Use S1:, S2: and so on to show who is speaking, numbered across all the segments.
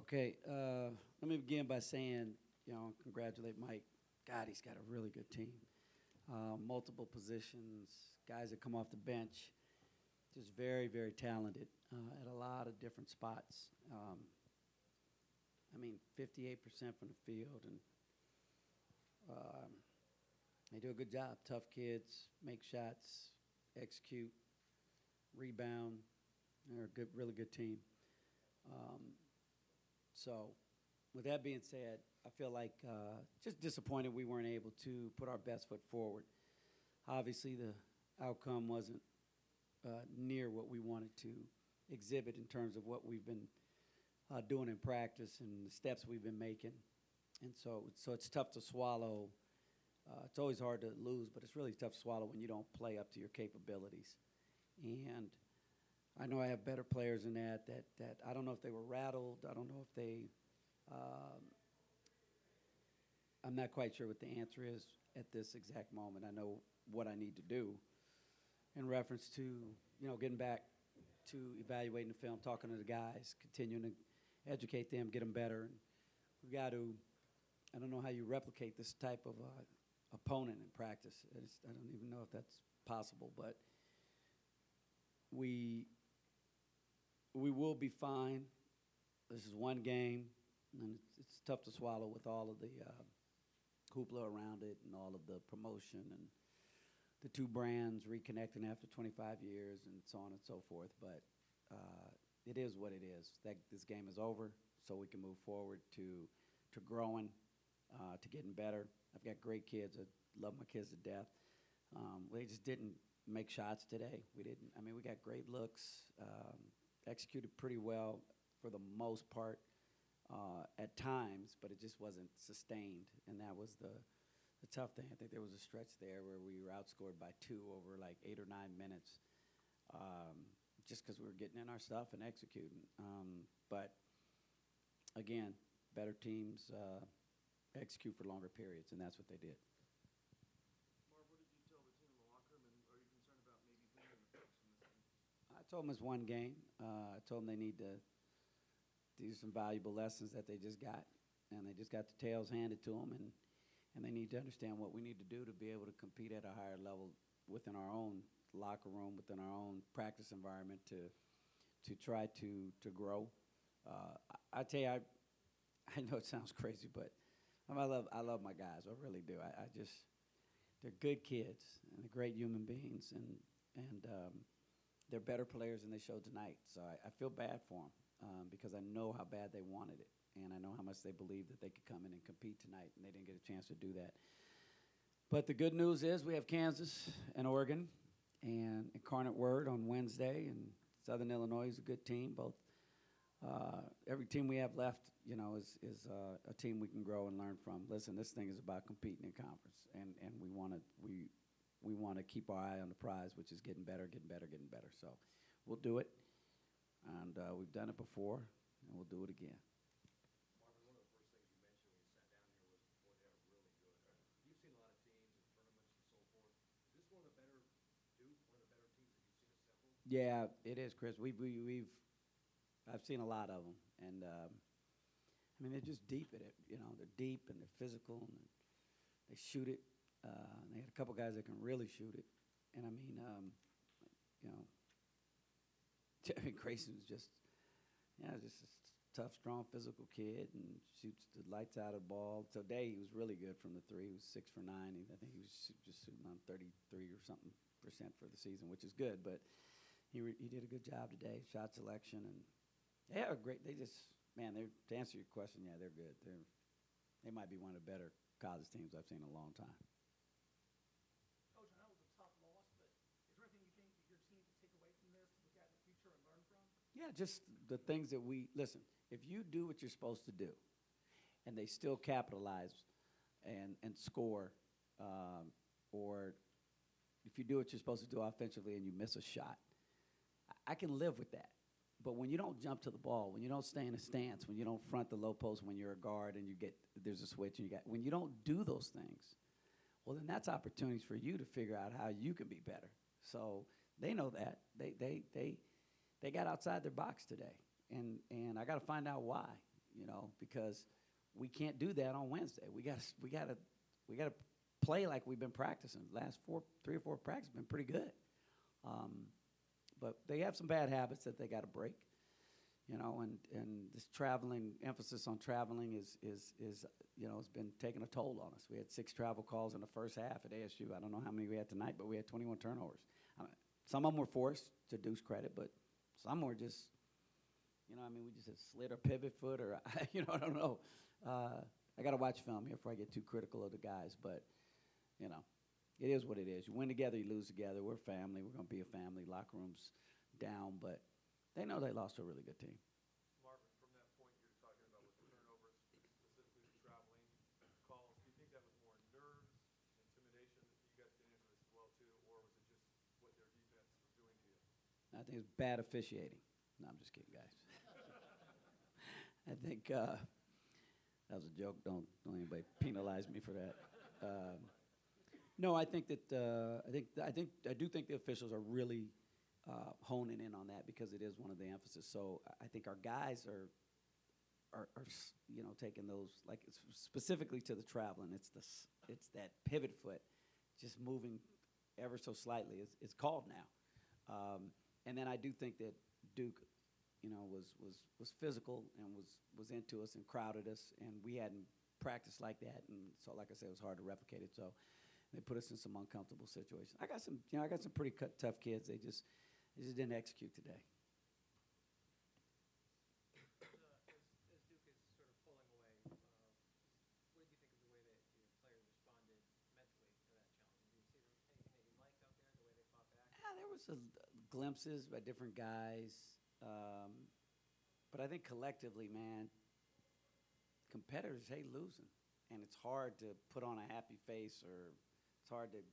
S1: Okay, let me begin by saying, congratulate Mike. God, he's got a really good team. Multiple positions, guys that come off the bench, just very, very talented at a lot of different spots. 58% from the field, and they do a good job. Tough kids, make shots, execute, rebound. They're a good, really good team. So with that being said, I feel like just disappointed we weren't able to put our best foot forward. Obviously, the outcome wasn't near what we wanted to exhibit in terms of what we've been doing in practice and the steps we've been making. And so it's tough to swallow. It's always hard to lose, but it's really tough to swallow when you don't play up to your capabilities. And I know I have better players than that I don't know if they were rattled. I don't know if they I'm not quite sure what the answer is at this exact moment. I know what I need to do in reference to, getting back to evaluating the film, talking to the guys, continuing to educate them, get them better. And we've got to, I don't know how you replicate this type of opponent in practice. I don't even know if that's possible, but we will be fine. This is one game, and it's tough to swallow with all of the hoopla around it and all of the promotion and the two brands reconnecting after 25 years and so on and so forth. But it is what it is. This game is over, so we can move forward to growing, to getting better. I've got great kids. I love my kids to death. They just didn't make shots today. We didn't. We got great looks, executed pretty well for the most part at times, but it just wasn't sustained, and that was the tough thing. I think there was a stretch there where we were outscored by 2 over like 8 or 9 minutes, just because we were getting in our stuff and executing. But again, better teams execute for longer periods, and that's what they did.
S2: Marv, what did you tell the team in the locker room, and are you concerned about maybe bringing the folks from this game?
S1: I told them it's one game. I told them they need to do some valuable lessons that they just got, and they just got the tails handed to them, and they need to understand what we need to do to be able to compete at a higher level within our own locker room, within our own practice environment to try to grow. I tell you, I know it sounds crazy, but I love my guys. I really do. They're good kids, and they're great human beings, and they're better players than they showed tonight. So I feel bad for them because I know how bad they wanted it, and I know how much they believed that they could come in and compete tonight, and they didn't get a chance to do that. But the good news is we have Kansas and Oregon and Incarnate Word on Wednesday, and Southern Illinois is a good team. Both every team we have left, is a team we can grow and learn from. Listen, this thing is about competing in conference, and we want to keep our eye on the prize, which is getting better. So we'll do it, and we've done it before, and we'll do it again.
S2: Marvin, one of the first things you mentioned when you sat down here was, boy, they're really good. You've seen a lot of teams and tournaments and so forth. Is this one of the better teams that you've seen assembled?
S1: Yeah, it is, Chris. I've seen a lot of them, and they're just deep at it. They're deep and they're physical and they shoot it. They had a couple guys that can really shoot it, and Grayson's just a tough, strong, physical kid and shoots the lights out of the ball. Today he was really good from the 3. He was 6 for 9. I think he was just shooting on 33 or something % for the season, which is good. But he did a good job today, shot selection, and they are great. They just, to answer your question, yeah, they're good. They might be one of the better college teams I've seen in a long time.
S3: Coach, I know it was a tough loss, but is there anything you think that your team can take away from this to look at in the future and learn from?
S1: Yeah, just the things that listen, if you do what you're supposed to do and they still capitalize and score, or if you do what you're supposed to do offensively and you miss a shot, I can live with that. But when you don't jump to the ball, when you don't stay in a stance, when you don't front the low post when you're a guard and there's a switch and when you don't do those things, well, then that's opportunities for you to figure out how you can be better. So they know that. They got outside their box today, and I got to find out why. because we can't do that on Wednesday. We gotta play like we've been practicing. Last 3 or 4 practices have been pretty good. But they have some bad habits that they got to break, and this emphasis on traveling is has been taking a toll on us. We had 6 travel calls in the first half at ASU. I don't know how many we had tonight, but we had 21 turnovers. Some of them were forced, to Duke's credit, but some were just, we just had slid or pivot foot or, I don't know. I got to watch film here before I get too critical of the guys, but, it is what it is. You win together, you lose together. We're family. We're going to be a family. Locker room's down, but they know they lost to a really good team.
S4: Marvin, from that point you're talking about with the turnovers, specifically the traveling calls, do you think that was more nerves, intimidation? You guys can answer this as well, too, or was it just what their defense was doing to you?
S1: I think it's bad officiating. No, I'm just kidding, guys. I think that was a joke. Don't anybody penalize me for that. No, I think that I do think the officials are really honing in on that because it is one of the emphasis. So I think our guys are taking those, like specifically to the traveling. It's that pivot foot, just moving ever so slightly. It's called now, and then I do think that Duke, was physical and was into us and crowded us, and we hadn't practiced like that, and so like I said, it was hard to replicate it. So they put us in some uncomfortable situations. I got some pretty tough kids. They just didn't execute today.
S5: As Duke is sort of pulling away, what did you think of the way that your players responded mentally to that challenge? Did you see anything that you liked out there, the way they fought back?
S1: Yeah, there was glimpses by different guys, but I think collectively, man, competitors hate losing, and it's hard to put on a happy face, or it's hard to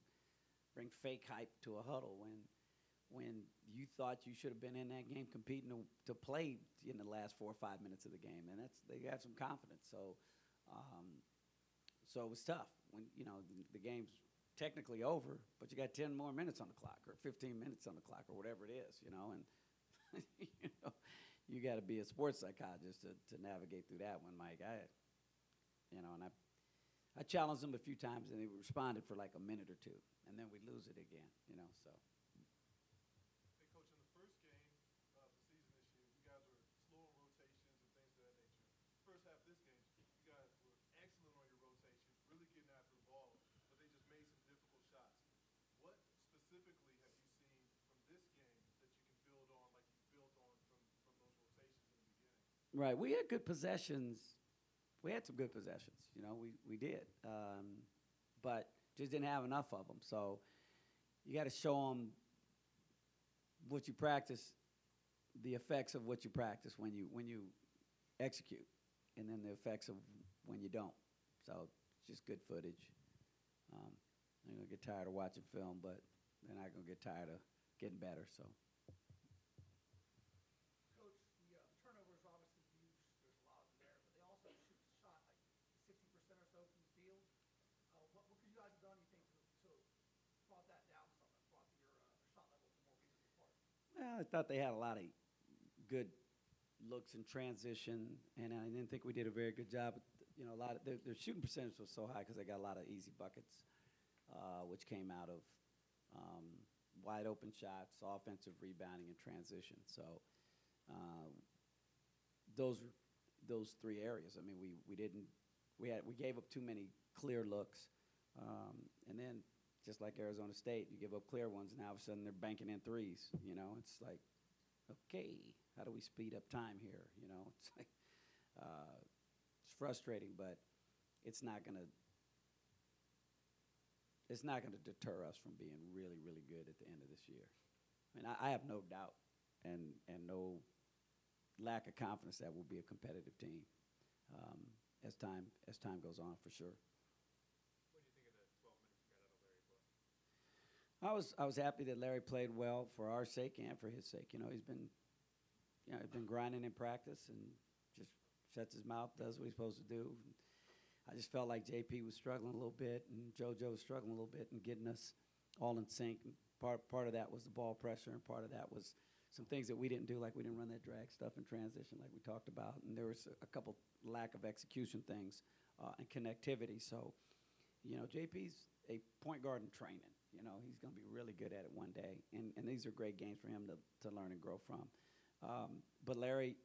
S1: bring fake hype to a huddle when you thought you should have been in that game competing to play in the last 4 or 5 minutes of the game, and they have some confidence. So it was tough when the game's technically over, but you got 10 more minutes on the clock or 15 minutes on the clock or whatever it is, and you got to be a sports psychologist to navigate through that one, Mike. I challenged them a few times, and they responded for like a minute or two, and then we lose it again, so.
S4: Hey, Coach, in the first game of the season this year, you guys were slow on rotations and things of that nature. First half of this game, you guys were excellent on your rotations, really getting after the ball, but they just made some difficult shots. What specifically have you seen from this game that you can build on, like you built on from those rotations in the beginning?
S1: Right, we had good possessions. We had some good possessions, we did, but just didn't have enough of them. So you got to show them what you practice, the effects of what you practice when you execute, and then the effects of when you don't. So it's just good footage. They're gonna get tired of watching film, but they're not gonna get tired of getting better. So.
S3: Coach, the turnovers are obviously huge. There's a lot of them there, but they also shoot the shot like 60% or so from the field. What could you guys have done, you think, to brought that down some, brought your shot level to more reasonable part?
S1: Well, I thought they had a lot of good looks in transition, and I didn't think we did a very good job. A lot of their shooting percentage was so high because they got a lot of easy buckets, which came out of wide open shots, offensive rebounding, and transition. So those 3 areas. I mean, we gave up too many clear looks, and then just like Arizona State, you give up clear ones, and all of a sudden they're banking in threes. It's like, okay, how do we speed up time here? It's like it's frustrating, but it's not gonna deter us from being really, really good at the end of this year. I mean, I have no doubt and no lack of confidence that we'll be a competitive team as time goes on, for sure.
S4: What do you think of the 12 minutes you got out of Larry Book?
S1: I was happy that Larry played well for our sake and for his sake. He's been grinding in practice and just shuts his mouth, does what he's supposed to do. I just felt like JP was struggling a little bit, and JoJo was struggling a little bit in getting us all in sync. And part of that was the ball pressure, and part of that was some things that we didn't do, like we didn't run that drag stuff in transition like we talked about, and there was a couple lack of execution things and connectivity. So, JP's a point guard in training. He's going to be really good at it one day, and these are great games for him to learn and grow from. But Larry,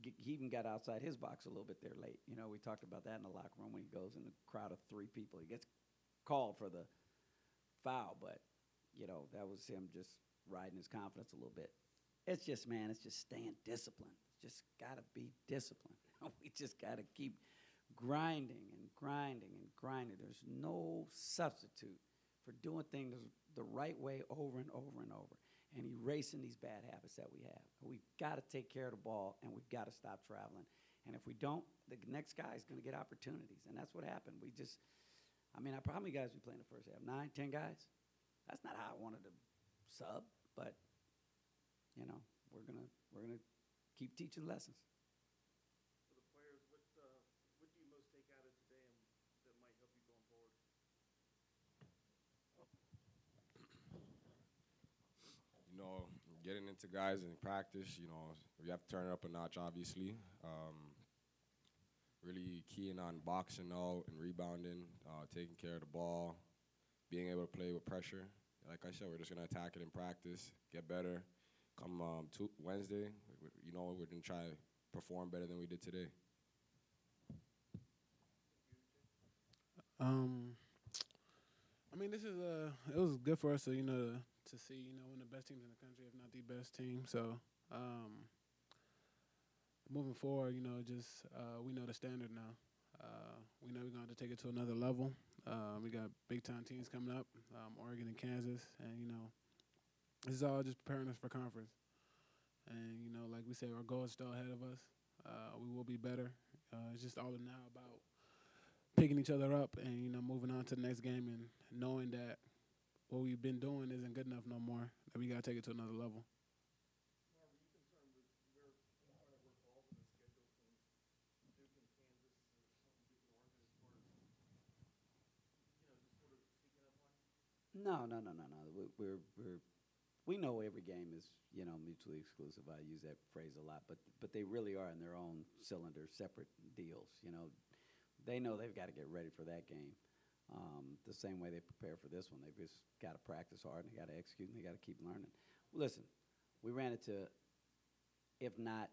S1: he even got outside his box a little bit there late. We talked about that in the locker room when he goes in a crowd of 3 people. He gets called for the foul, but, that was him just riding his confidence a little bit. It's just staying disciplined. Just got to be disciplined. We just got to keep grinding and grinding and grinding. There's no substitute for doing things the right way over and over and over and erasing these bad habits that we have. We've got to take care of the ball, and we've got to stop traveling. And if we don't, the next guy is going to get opportunities, and that's what happened. How many guys we played in the first half? 9, 10 guys? That's not how I wanted to sub, but, we're gonna keep teaching lessons.
S2: For the players, what do you most take out of today and that might help you going forward?
S6: Getting into guys in practice, we have to turn it up a notch, obviously. Really keying on boxing out and rebounding, taking care of the ball, being able to play with pressure. Like I said, we're just going to attack it in practice, get better. Come Wednesday, we're going to try to perform better than we did today.
S7: It was good for us to see one of the best teams in the country, if not the best team. So moving forward, we know the standard now. We know we're going to have to take it to another level. We got big time teams coming up, Oregon and Kansas, and this is all just preparing us for conference. And like we say, our goal is still ahead of us. We will be better. It's just all now about picking each other up and moving on to the next game and knowing that what we've been doing isn't good enough no more. That we got to take it to another level.
S2: Marv, are you concerned with where falls in the schedule from Duke and Kansas or Duke and Oregon as far as just sort of sneaking up on you?
S1: No. We know every game is mutually exclusive. I use that phrase a lot, but they really are in their own cylinder, separate deals. They know they've got to get ready for that game. The same way they prepare for this one. They've just got to practice hard, and they got to execute, and they got to keep learning. Listen, we ran into, if not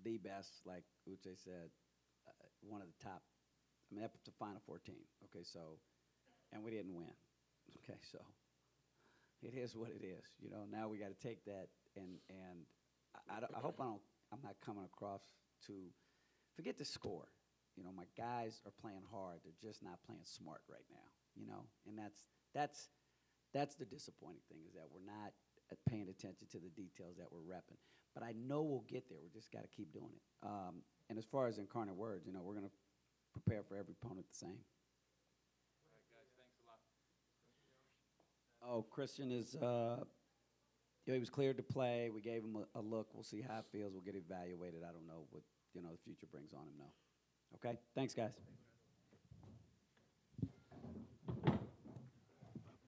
S1: the best, like Uche said, one of the top. Up to Final Four team. Okay, so, and we didn't win. Okay, so it is what it is. Now we got to take that, and I hope I'm not coming across to forget the score. My guys are playing hard. They're just not playing smart right now, and that's the disappointing thing is that we're not paying attention to the details that we're repping. But I know we'll get there. We just got to keep doing it. And as far as incarnate words, we're going to prepare for every opponent the same.
S5: All right, guys, thanks a lot.
S1: Oh, Christian is he was cleared to play. We gave him a look. We'll see how it feels. We'll get evaluated. I don't know what the future brings on him, though. Okay? Thanks, guys.